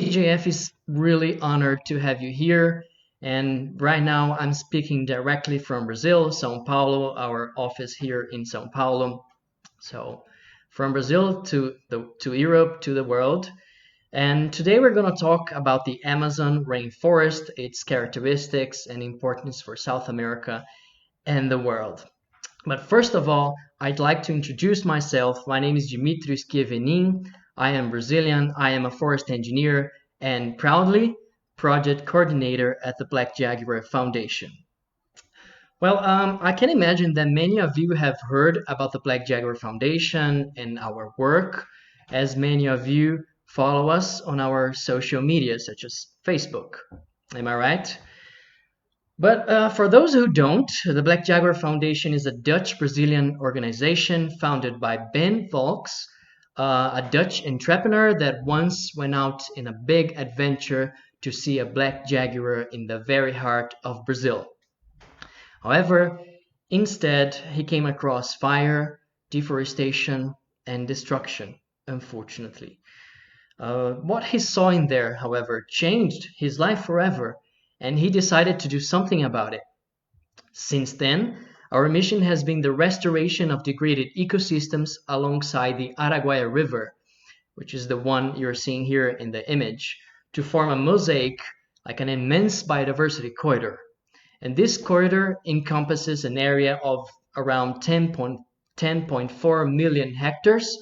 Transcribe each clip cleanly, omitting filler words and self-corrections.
BJF is really honored to have you here. And right now I'm speaking directly from Brazil, São Paulo, our office here in São Paulo. So from Brazil to Europe, to the world. And today we're going to talk about the Amazon rainforest, its characteristics and importance for South America and the world. But first of all, I'd like to introduce myself. My name is Dimitri Schiavenin. I am Brazilian. I am a forest engineer and proudly project coordinator at the Black Jaguar Foundation. Well, I can imagine that many of you have heard about the Black Jaguar Foundation and our work, as many of you follow us on our social media, such as Facebook. Am I right? But for those who don't, the Black Jaguar Foundation is a Dutch-Brazilian organization founded by Ben Volks, a Dutch entrepreneur that once went out in a big adventure to see a black jaguar in the very heart of Brazil. However, instead, he came across fire, deforestation, and destruction, unfortunately. What he saw in there, however, changed his life forever, and he decided to do something about it. Since then, our mission has been the restoration of degraded ecosystems alongside the Araguaia River, which is the one you're seeing here in the image, to form a mosaic, like an immense biodiversity corridor. And this corridor encompasses an area of around 10.4 million hectares,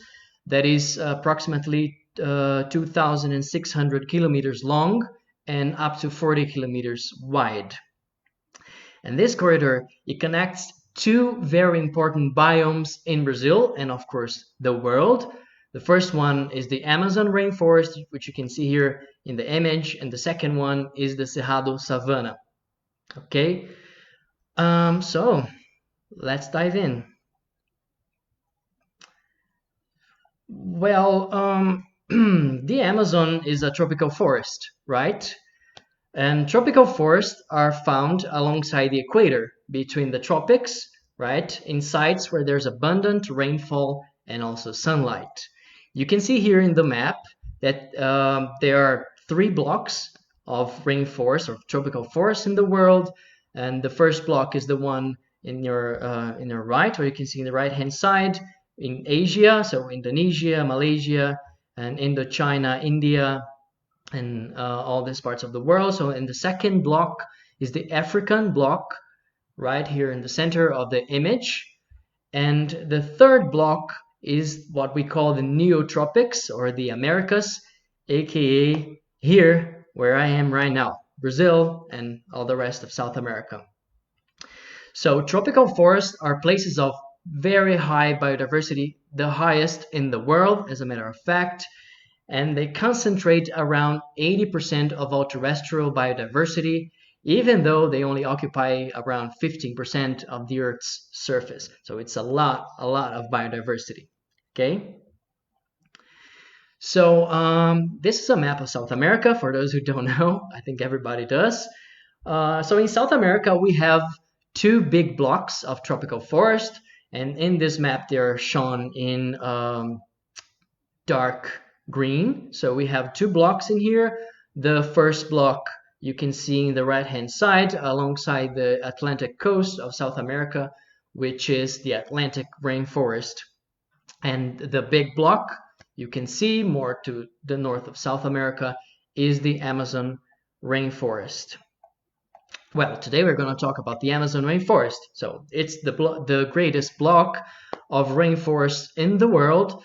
that is approximately 2,600 kilometers long and up to 40 kilometers wide. And this corridor, it connects two very important biomes in Brazil and of course the world. The first one is the Amazon rainforest, which you can see here in the image, and the second one is the Sahara Savannah. Okay, so let's dive in. Well, the Amazon is a tropical forest, right? And tropical forests are found alongside the equator, between the tropics, right? In sites where there's abundant rainfall and also sunlight. You can see here in the map that there are 3 blocks of rainforest or tropical forests in the world. And the first block is the one in your right, or you can see in the right-hand side in Asia, so Indonesia, Malaysia, and Indochina, India, and all these parts of the world. So in the second block is the African block, right here in the center of the image. And the third block is what we call the Neotropics or the Americas, aka here where I am right now, Brazil and all the rest of South America. So tropical forests are places of very high biodiversity, the highest in the world, as a matter of fact, and they concentrate around 80% of all terrestrial biodiversity, even though they only occupy around 15% of the Earth's surface. So it's a lot of biodiversity, okay? So this is a map of South America, for those who don't know. I think everybody does. So in South America, we have 2 big blocks of tropical forest, and in this map, they are shown in dark green. So we have 2 blocks in here. The first block you can see in the right-hand side alongside the Atlantic coast of South America, which is the Atlantic Rainforest. And the big block you can see more to the north of South America is the Amazon rainforest. Well, today we're going to talk about the Amazon rainforest. So it's the greatest block of rainforest in the world,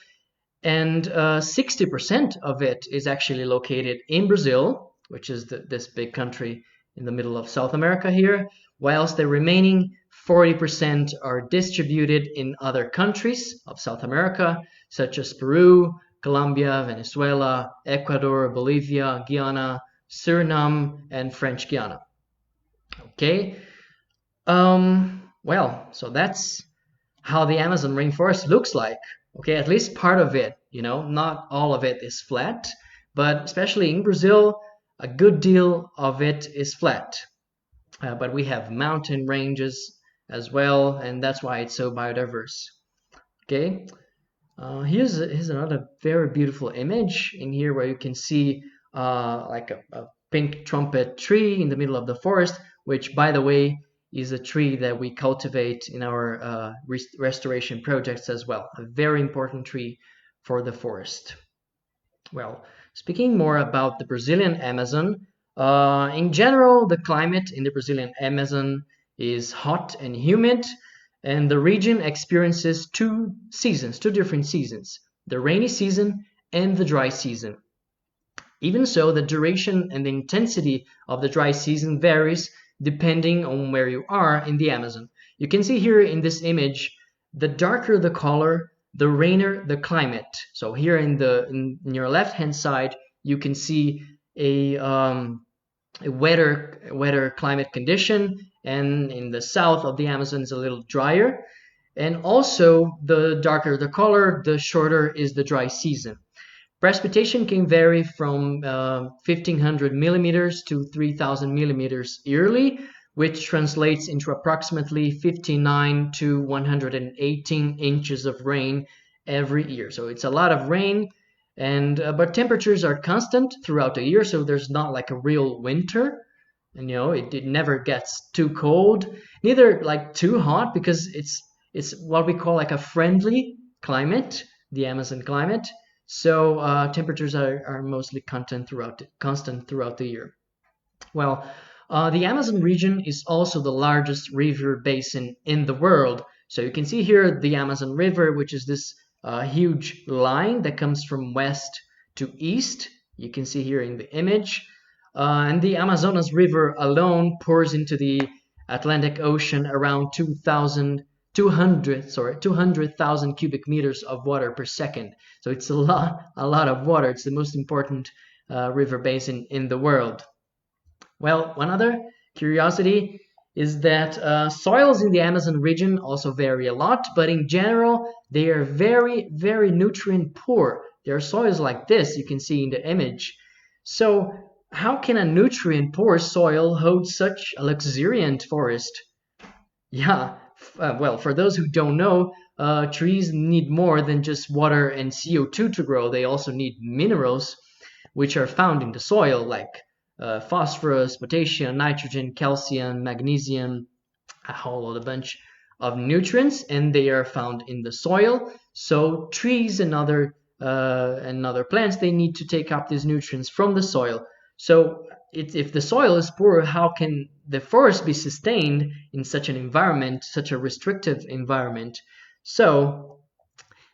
and 60% of it is actually located in Brazil, which is this big country in the middle of South America here, whilst the remaining 40% are distributed in other countries of South America, such as Peru, Colombia, Venezuela, Ecuador, Bolivia, Guyana, Suriname, and French Guiana. Okay, well, so that's how the Amazon rainforest looks like. Okay, at least part of it, you know, not all of it is flat, but especially in Brazil, a good deal of it is flat. But we have mountain ranges as well, and that's why it's so biodiverse. Okay, here's another very beautiful image in here where you can see like a pink trumpet tree in the middle of the forest, which, by the way, is a tree that we cultivate in our restoration projects as well. A very important tree for the forest. Well, speaking more about the Brazilian Amazon, in general, the climate in the Brazilian Amazon is hot and humid, and the region experiences two different seasons, the rainy season and the dry season. Even so, the duration and the intensity of the dry season varies depending on where you are in the Amazon. You can see here in this image, the darker the color, the rainier the climate. So here in your left hand side, you can see a wetter climate condition, and in the south of the Amazon is a little drier. And also, the darker the color, the shorter is the dry season. Precipitation can vary from 1,500 millimeters to 3,000 millimeters yearly, which translates into approximately 59 to 118 inches of rain every year. So it's a lot of rain, and but temperatures are constant throughout the year, so there's not like a real winter. And it never gets too cold, neither like too hot, because it's what we call like a friendly climate, the Amazon climate. So temperatures are mostly constant throughout the year. Well, the Amazon region is also the largest river basin in the world. So you can see here the Amazon River, which is this huge line that comes from west to east. You can see here in the image. And the Amazonas River alone pours into the Atlantic Ocean around 200,000 cubic meters of water per second. So it's a lot of water. It's the most important river basin in the world. Well, one other curiosity is that soils in the Amazon region also vary a lot, but in general, they are very, very nutrient poor. There are soils like this, you can see in the image. So how can a nutrient poor soil hold such a luxuriant forest? Yeah, well, for those who don't know, trees need more than just water and CO2 to grow. They also need minerals, which are found in the soil, like phosphorus, potassium, nitrogen, calcium, magnesium, a whole bunch of nutrients, and they are found in the soil. So trees and other plants, they need to take up these nutrients from the soil. So if the soil is poor, how can the forest be sustained in such an environment, such a restrictive environment? So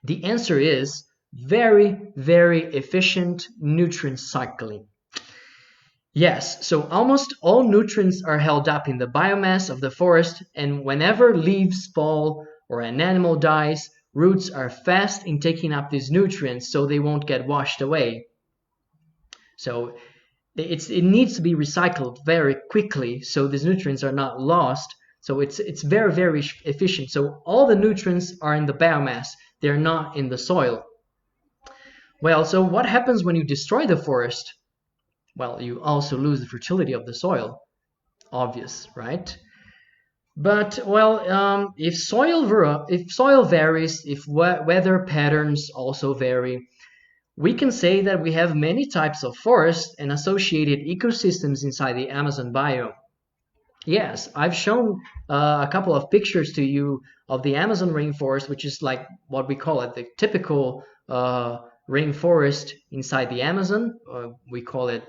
the answer is very, very efficient nutrient cycling. Yes, so almost all nutrients are held up in the biomass of the forest, and whenever leaves fall or an animal dies, roots are fast in taking up these nutrients so they won't get washed away. So it needs to be recycled very quickly so these nutrients are not lost. So it's very, very efficient. So all the nutrients are in the biomass. They're not in the soil. Well, so what happens when you destroy the forest? Well, you also lose the fertility of the soil. Obvious, right? But, well, if soil varies, if weather patterns also vary, we can say that we have many types of forests and associated ecosystems inside the Amazon biome. Yes, I've shown a couple of pictures to you of the Amazon rainforest, which is like what we call it, the typical rainforest inside the Amazon. We call it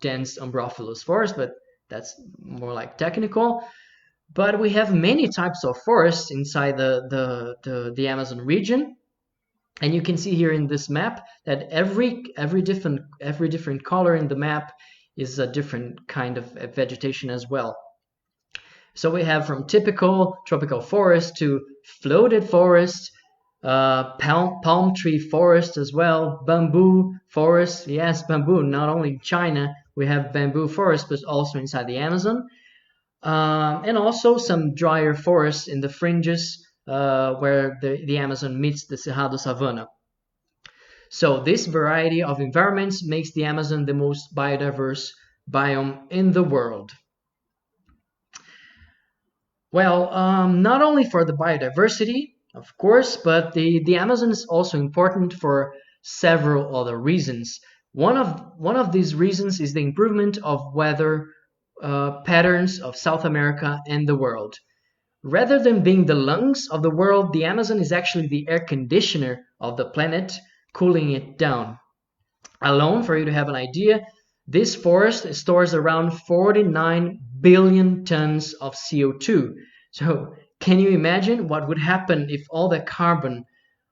dense umbrophilous forest, but that's more like technical. But we have many types of forests inside the Amazon region. And you can see here in this map that every different color in the map is a different kind of vegetation as well. So we have from typical tropical forest to floated forest, palm tree forest as well, bamboo forest. Yes, bamboo. Not only in China we have bamboo forest, but also inside the Amazon, and also some drier forests in the fringes where the Amazon meets the Sahara Savannah. So this variety of environments makes the Amazon the most biodiverse biome in the world. Well, not only for the biodiversity, of course, but the Amazon is also important for several other reasons. One of these reasons is the improvement of weather patterns of South America and the world. Rather than being the lungs of the world, the Amazon is actually the air conditioner of the planet, cooling it down. Alone, for you to have an idea, this forest stores around 49 billion tons of CO2. So, can you imagine what would happen if all that carbon,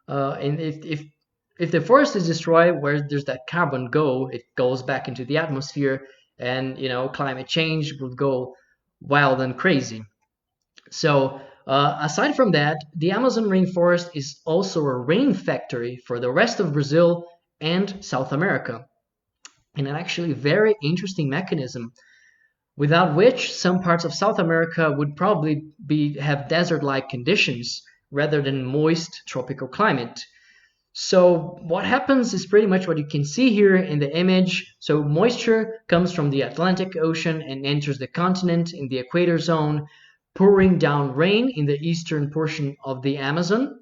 and if the forest is destroyed, where does that carbon go? It goes back into the atmosphere, and climate change would go wild and crazy. So, aside from that, the Amazon rainforest is also a rain factory for the rest of Brazil and South America, and an actually very interesting mechanism, without which some parts of South America would probably have desert-like conditions rather than moist tropical climate. So what happens is pretty much what you can see here in the image. So moisture comes from the Atlantic Ocean and enters the continent in the equator zone, pouring down rain in the eastern portion of the Amazon.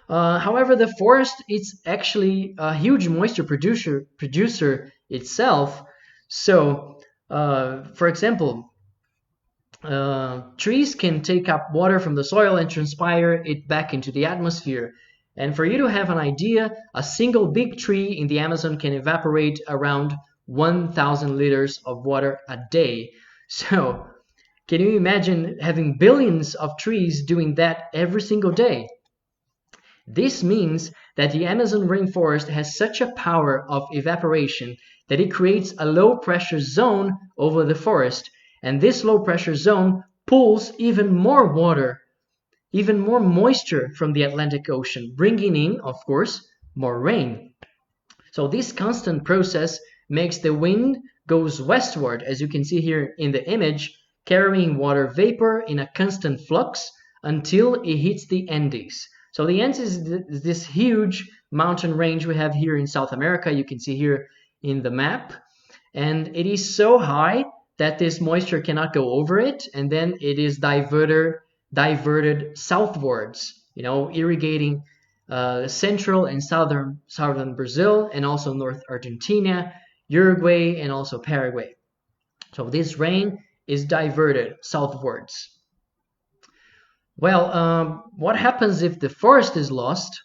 However, the forest is actually a huge moisture producer itself. So, for example, trees can take up water from the soil and transpire it back into the atmosphere. And for you to have an idea, a single big tree in the Amazon can evaporate around 1,000 liters of water a day. So, can you imagine having billions of trees doing that every single day? This means that the Amazon rainforest has such a power of evaporation that it creates a low pressure zone over the forest, and this low pressure zone pulls even more water, even more moisture from the Atlantic Ocean, bringing in, of course, more rain. So this constant process makes the wind goes westward, as you can see here in the image, carrying water vapor in a constant flux until it hits the Andes. So the Andes is this huge mountain range we have here in South America. You can see here in the map. And it is so high that this moisture cannot go over it, and then it is diverted southwards, irrigating central and southern Brazil, and also North Argentina, Uruguay, and also Paraguay. So this rain is diverted southwards. Well, what happens if the forest is lost?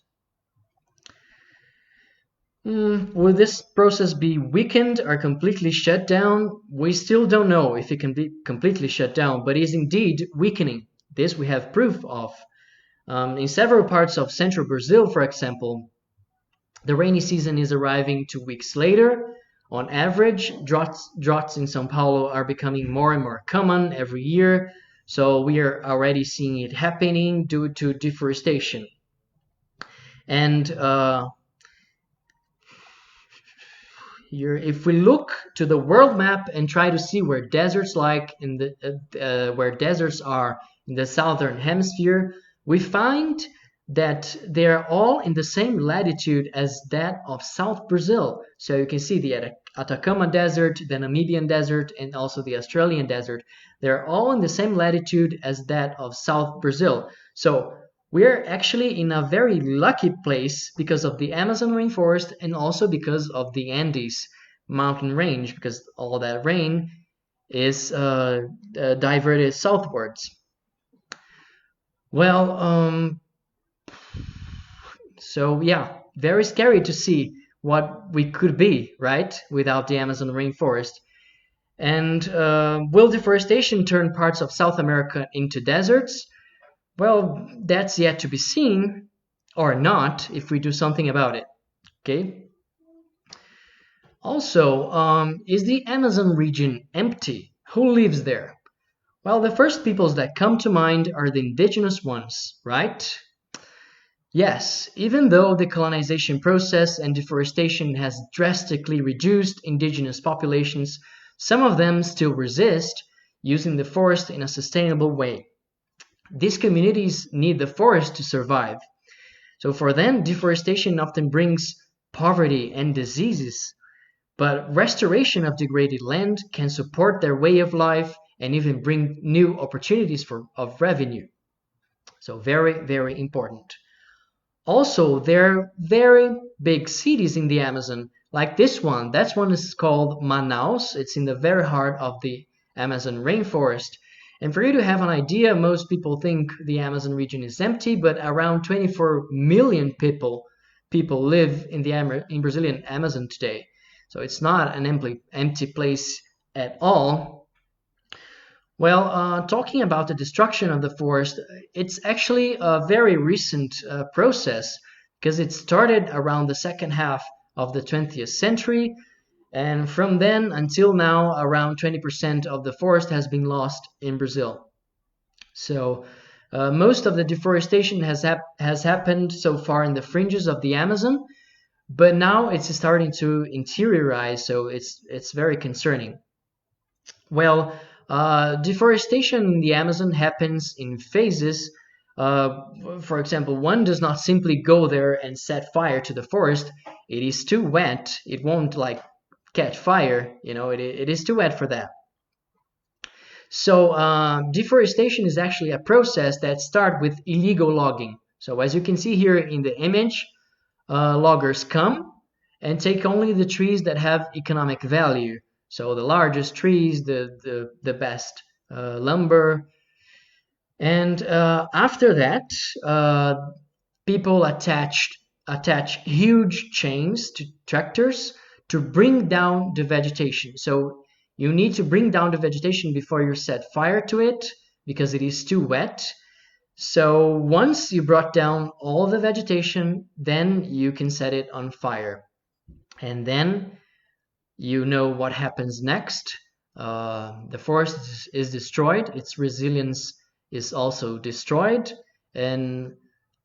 Will this process be weakened or completely shut down? We still don't know if it can be completely shut down, but it is indeed weakening. This we have proof of. In several parts of central Brazil, for example, the rainy season is arriving 2 weeks later. On average, droughts in São Paulo are becoming more and more common every year. So we are already seeing it happening due to deforestation. And here, if we look to the world map and try to see where deserts are in the southern hemisphere, we find that they are all in the same latitude as that of South Brazil. So you can see the Atacama Desert, the Namibian Desert, and also the Australian Desert. They're all in the same latitude as that of South Brazil. So we're actually in a very lucky place because of the Amazon rainforest and also because of the Andes mountain range, because all that rain is diverted southwards. Well, so yeah, very scary to see what we could be, right, without the Amazon rainforest. And will deforestation turn parts of South America into deserts? Well, that's yet to be seen, or not, if we do something about it. Okay. Also, is the Amazon region empty? Who lives there? Well, the first peoples that come to mind are the indigenous ones, right? Yes, even though the colonization process and deforestation has drastically reduced indigenous populations, some of them still resist using the forest in a sustainable way. These communities need the forest to survive. So for them, deforestation often brings poverty and diseases, but restoration of degraded land can support their way of life and even bring new opportunities of revenue. So very, very important. Also, there are very big cities in the Amazon, like this one. That one is called Manaus. It's in the very heart of the Amazon rainforest. And for you to have an idea, most people think the Amazon region is empty, but around 24 million people live in the Brazilian Amazon today. So it's not an empty place at all. Well, talking about the destruction of the forest, it's actually a very recent process, because it started around the second half of the 20th century, and from then until now, around 20% of the forest has been lost in Brazil. So most of the deforestation has happened so far in the fringes of the Amazon, but now it's starting to interiorize, so it's very concerning. Well, deforestation in the Amazon happens in phases. For example, one does not simply go there and set fire to the forest. It is too wet. It won't like catch fire. It is too wet for that. So deforestation is actually a process that starts with illegal logging. So as you can see here in the image, loggers come and take only the trees that have economic value. So the largest trees, the best lumber. And after that, people attach huge chains to tractors to bring down the vegetation. So you need to bring down the vegetation before you set fire to it, because it is too wet. So once you brought down all the vegetation, then you can set it on fire. And then you know what happens next. The forest is destroyed, its resilience is also destroyed, and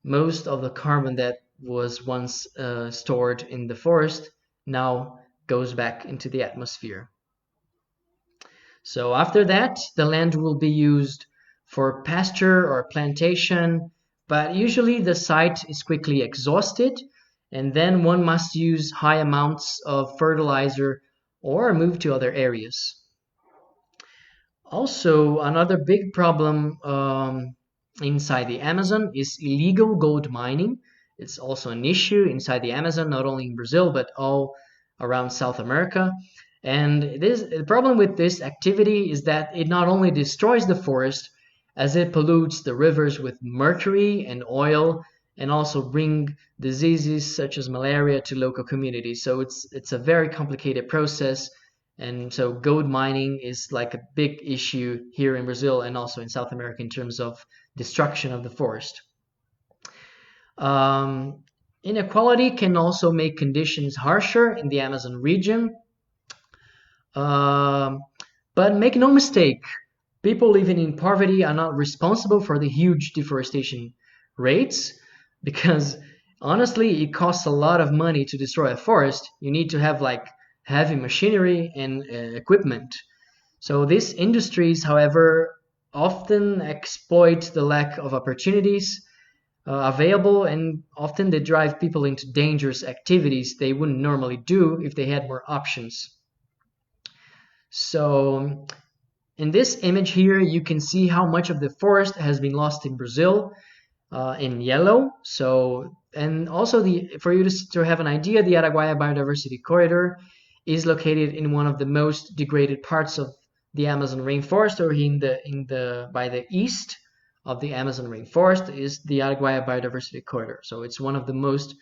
most of the carbon that was once stored in the forest now goes back into the atmosphere. So after that, the land will be used for pasture or plantation, but usually the site is quickly exhausted, and then one must use high amounts of fertilizer or move to other areas. Also, another big problem inside the Amazon is illegal gold mining. It's also an issue inside the Amazon, not only in Brazil, but all around South America. And the problem with this activity is that it not only destroys the forest, as it pollutes the rivers with mercury and oil, and also bring diseases such as malaria to local communities. So it's a very complicated process, and so gold mining is like a big issue here in Brazil and also in South America in terms of destruction of the forest. Inequality can also make conditions harsher in the Amazon region. But make no mistake, people living in poverty are not responsible for the huge deforestation rates, because honestly, it costs a lot of money to destroy a forest. You need to have like heavy machinery and equipment. So these industries, however, often exploit the lack of opportunities available, and often they drive people into dangerous activities they wouldn't normally do if they had more options. So in this image here, you can see how much of the forest has been lost in Brazil in yellow. So, and also for you to have an idea, the Araguaia Biodiversity Corridor is located in one of the most degraded parts of the Amazon rainforest, or by the east of the Amazon rainforest is the Araguaia Biodiversity Corridor. So it's one of the most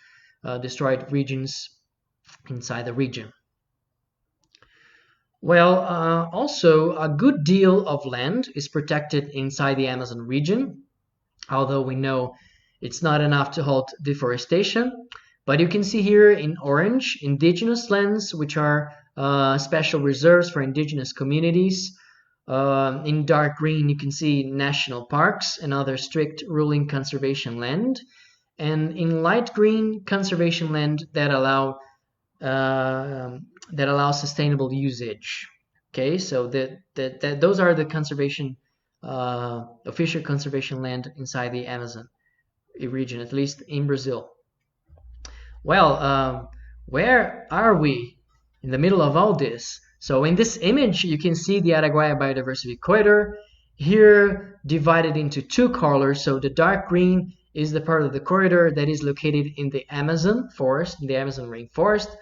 destroyed regions inside the region. Well, also a good deal of land is protected inside the Amazon region, although we know it's not enough to halt deforestation. But you can see here in orange, indigenous lands, which are special reserves for indigenous communities. In dark green, you can see national parks and other strict ruling conservation land. And in light green, conservation land that allows sustainable usage. Okay, so those are the conservation, official conservation land inside the Amazon region, at least in Brazil. Well, where are we in the middle of all this? So in this image, you can see the Araguaia Biodiversity Corridor, here divided into two colors. So the dark green is the part of the corridor that is located in the Amazon forest, in the Amazon rainforest,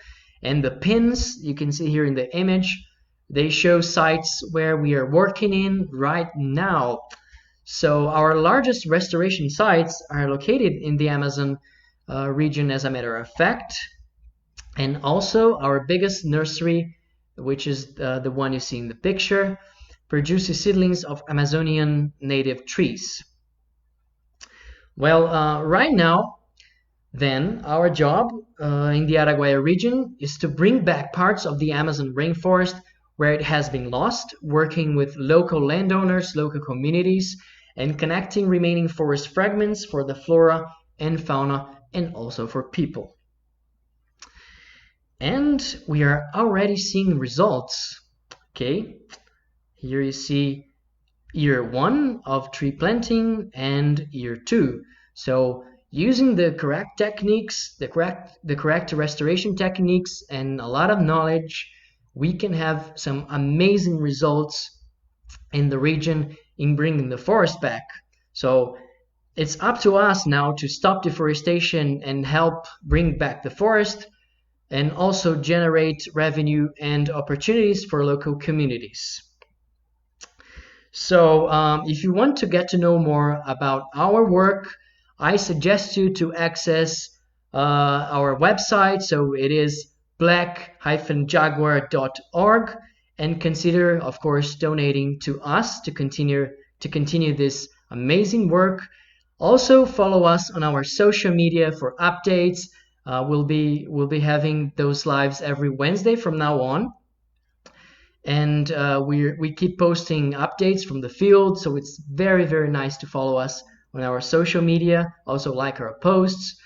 And the pins you can see here in the image, they show sites where we are working in right now. So our largest restoration sites are located in the Amazon region, as a matter of fact. And also our biggest nursery, which is the one you see in the picture, produces seedlings of Amazonian native trees. Well, right now, then, our job in the Araguaia region is to bring back parts of the Amazon rainforest where it has been lost, working with local landowners, local communities, and connecting remaining forest fragments for the flora and fauna and also for people. And we are already seeing results. Okay, here you see year 1 of tree planting and year 2. So using the correct techniques, the correct restoration techniques, and a lot of knowledge, we can have some amazing results in the region in bringing the forest back. So it's up to us now to stop deforestation and help bring back the forest, and also generate revenue and opportunities for local communities. So if you want to get to know more about our work, I suggest you to access our website. So it is black-jaguar.org, and consider, of course, donating to us to continue this amazing work. Also follow us on our social media for updates. We'll be having those lives every Wednesday from now on, and we keep posting updates from the field, so it's very, very nice to follow us on our social media. Also like our posts,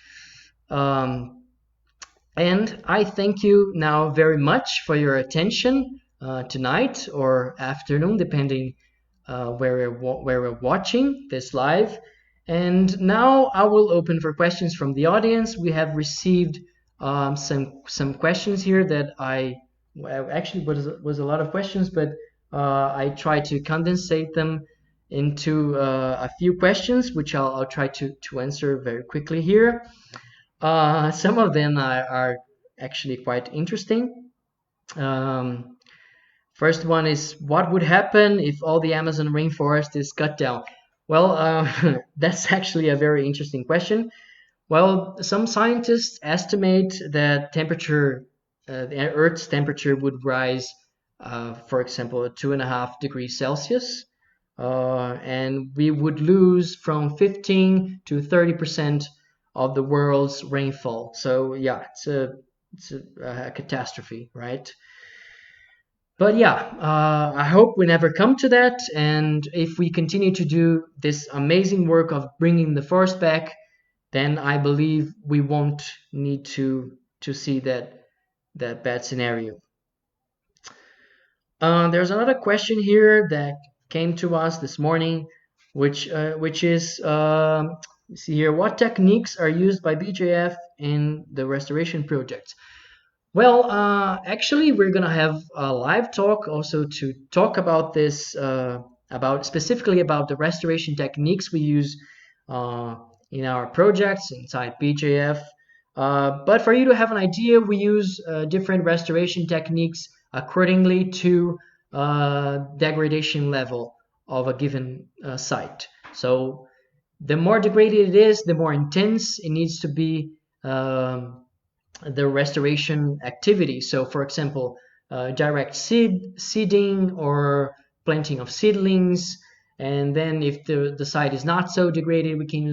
and I thank you now very much for your attention tonight or afternoon, depending where we're watching this live. And now I will open for questions from the audience. We have received some questions here that actually was a lot of questions, but I tried to condensate them into a few questions, which I'll try to answer very quickly here. Some of them are actually quite interesting. First one is, what would happen if all the Amazon rainforest is cut down? Well, that's actually a very interesting question. Well, some scientists estimate that the Earth's temperature would rise, for example, 2.5 degrees Celsius, and we would lose from 15 to 30% of the world's rainfall. So yeah, it's a catastrophe, right? But yeah, I hope we never come to that. And if we continue to do this amazing work of bringing the forest back, then I believe we won't need to see that bad scenario. There's another question here that came to us this morning, which is, see here, what techniques are used by BJF in the restoration projects? Well, actually, we're gonna have a live talk also to talk about this, specifically about the restoration techniques we use in our projects inside BJF. But for you to have an idea, we use different restoration techniques accordingly to degradation level of a given site. So the more degraded it is, the more intense it needs to be the restoration activity. So for example, direct seeding or planting of seedlings. And then if the site is not so degraded, we can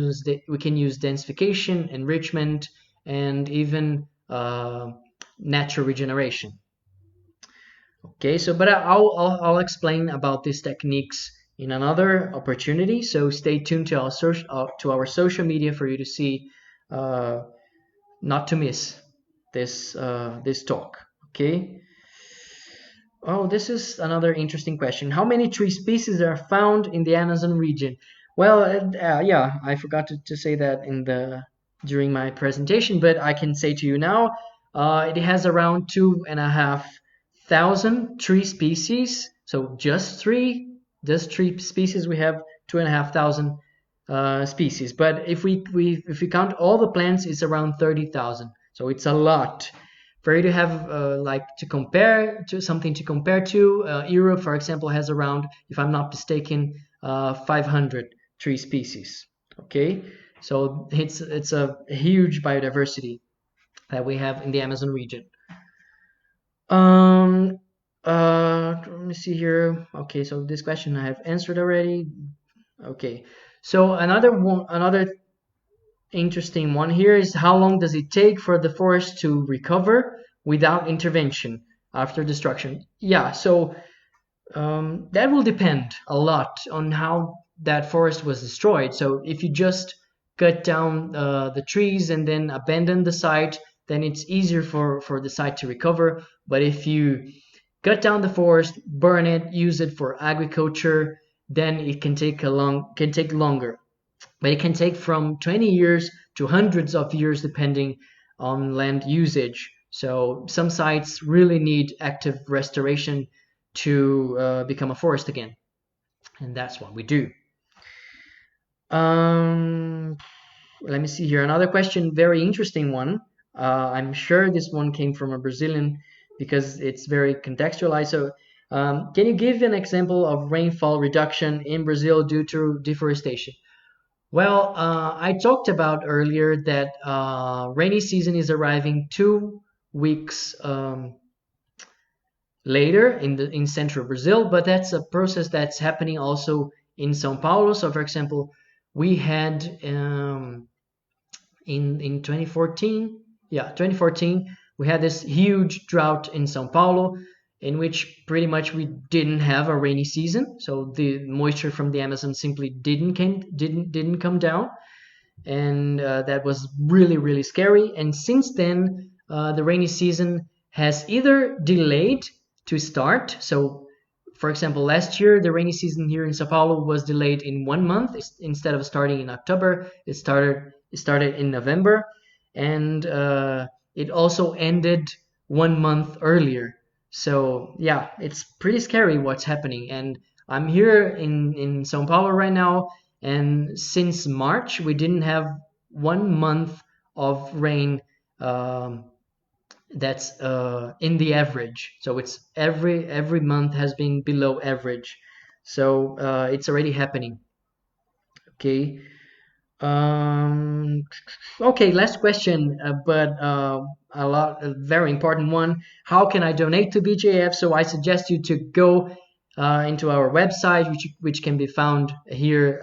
use densification, enrichment, and even natural regeneration. Okay, so but I'll explain about these techniques in another opportunity. So stay tuned to our social media for you to see, not to miss this talk. Okay. Oh, this is another interesting question. How many tree species are found in the Amazon region? Well, yeah, I forgot to say that during my presentation, but I can say to you now, it has around 2,500 tree species. So just tree species, we have 2,500 species. But if we count all the plants, it's around 30,000. So it's a lot. for you to have like to compare to something to compare to. Europe, for example, has around, if I'm not mistaken, 500 tree species. Okay, so it's a huge biodiversity that we have in the Amazon region. Um, let me see here. Okay, so this question I have answered already. Okay, so another interesting one here is, how long does it take for the forest to recover without intervention after destruction? Yeah, so that will depend a lot on how that forest was destroyed. So if you just cut down the trees and then abandon the site, then it's easier for the site to recover. But if you cut down the forest, burn it, use it for agriculture, then it can take longer. But it can take from 20 years to hundreds of years depending on land usage. So some sites really need active restoration to become a forest again, and that's what we do. Um, Let me see here. Another question, very interesting one. I'm sure this one came from a Brazilian because it's very contextualized. So, can you give an example of rainfall reduction in Brazil due to deforestation? Well, I talked about earlier that rainy season is arriving 2 weeks later in central Brazil, but that's a process that's happening also in São Paulo. So, for example, we had in 2014, yeah, 2014, we had this huge drought in São Paulo, in which pretty much we didn't have a rainy season. So the moisture from the Amazon simply didn't come down, and that was really scary. And since then, the rainy season has either delayed to start. So, for example, last year the rainy season here in Sao Paulo was delayed in 1 month. Instead of starting in October, it started in November, and it also ended 1 month earlier. So yeah, it's pretty scary what's happening. And I'm here in São Paulo right now, and since March we didn't have 1 month of rain that's in the average. So it's every month has been below average. So it's already happening. Okay. Um, okay, last question, but a very important one. How can I donate to BJF? So I suggest you to go into our website, which can be found here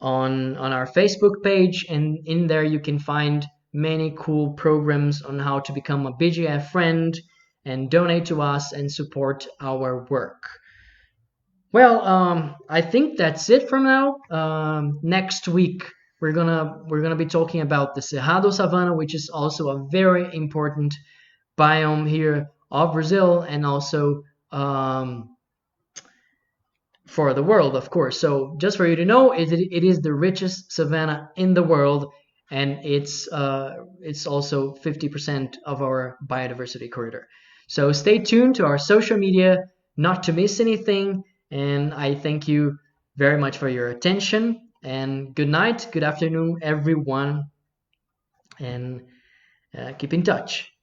on our Facebook page, and in there you can find many cool programs on how to become a BJF friend and donate to us and support our work. Well, I think that's it from now. Next week we're gonna be talking about the Cerrado Savannah, which is also a very important biome here of Brazil, and also for the world, of course. So just for you to know, it is the richest savanna in the world, and it's also 50% of our biodiversity corridor. So stay tuned to our social media not to miss anything. And I thank you very much for your attention. And good night, good afternoon, everyone, and keep in touch.